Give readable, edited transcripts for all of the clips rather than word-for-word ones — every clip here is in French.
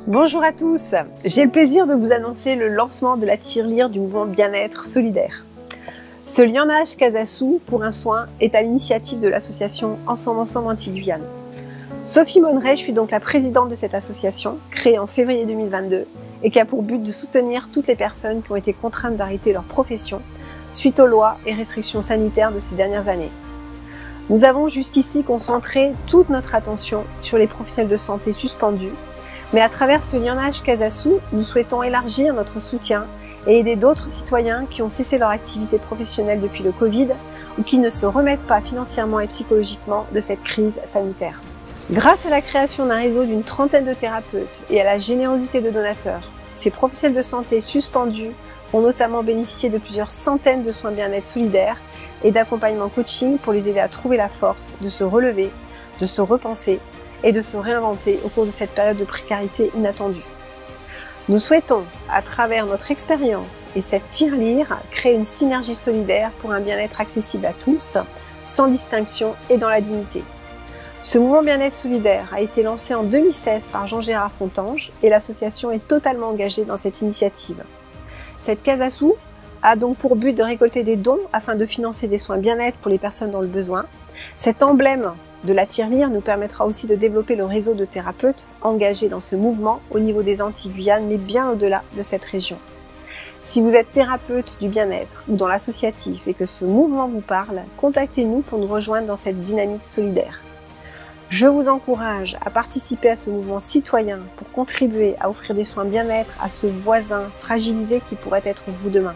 Bonjour à tous, j'ai le plaisir de vous annoncer le lancement de la tirelire du mouvement Bien-être Solidaire. Ce lionnage Casassou pour un soin est à l'initiative de l'association Ensemble Antilles-Guyane. Sophie Monneret, je suis donc la présidente de cette association, créée en février 2022 et qui a pour but de soutenir toutes les personnes qui ont été contraintes d'arrêter leur profession suite aux lois et restrictions sanitaires de ces dernières années. Nous avons jusqu'ici concentré toute notre attention sur les professionnels de santé suspendus, mais à travers ce lionnage Casassou, nous souhaitons élargir notre soutien et aider d'autres citoyens qui ont cessé leur activité professionnelle depuis le Covid ou qui ne se remettent pas financièrement et psychologiquement de cette crise sanitaire. Grâce à la création d'un réseau d'une trentaine de thérapeutes et à la générosité de donateurs, ces professionnels de santé suspendus ont notamment bénéficié de plusieurs centaines de soins bien-être solidaires et d'accompagnement coaching pour les aider à trouver la force de se relever, de se repenser et de se réinventer au cours de cette période de précarité inattendue. Nous souhaitons, à travers notre expérience et cette tirelire, créer une synergie solidaire pour un bien-être accessible à tous, sans distinction et dans la dignité. Ce mouvement bien-être solidaire a été lancé en 2016 par Jean-Gérard Fontange et l'association est totalement engagée dans cette initiative. Cette Casassou a donc pour but de récolter des dons afin de financer des soins bien-être pour les personnes dans le besoin. Cet emblème de la tirelire nous permettra aussi de développer le réseau de thérapeutes engagés dans ce mouvement au niveau des Antilles-Guyane, mais bien au-delà de cette région. Si vous êtes thérapeute du bien-être ou dans l'associatif et que ce mouvement vous parle, contactez-nous pour nous rejoindre dans cette dynamique solidaire. Je vous encourage à participer à ce mouvement citoyen pour contribuer à offrir des soins bien-être à ce voisin fragilisé qui pourrait être vous demain.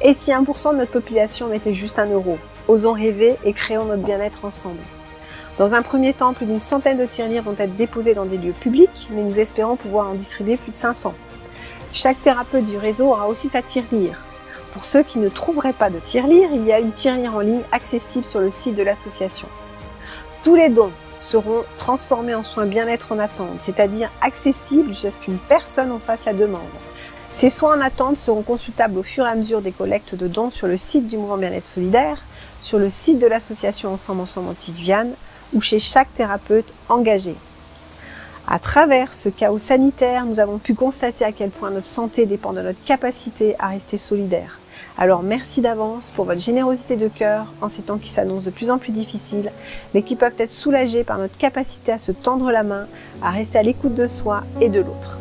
Et si 1% de notre population mettait juste 1 €? Osons rêver et créons notre bien-être ensemble. Dans un premier temps, plus d'une centaine de tirelires vont être déposées dans des lieux publics, mais nous espérons pouvoir en distribuer plus de 500. Chaque thérapeute du réseau aura aussi sa tirelire. Pour ceux qui ne trouveraient pas de tirelire, il y a une tirelire en ligne accessible sur le site de l'association. Tous les dons seront transformés en soins bien-être en attente, c'est-à-dire accessibles jusqu'à ce qu'une personne en fasse la demande. Ces soins en attente seront consultables au fur et à mesure des collectes de dons sur le site du mouvement bien-être solidaire, sur le site de l'association Ensemble Antilles-Guyane ou chez chaque thérapeute engagé. À travers ce chaos sanitaire, nous avons pu constater à quel point notre santé dépend de notre capacité à rester solidaire. Alors merci d'avance pour votre générosité de cœur en ces temps qui s'annoncent de plus en plus difficiles, mais qui peuvent être soulagés par notre capacité à se tendre la main, à rester à l'écoute de soi et de l'autre.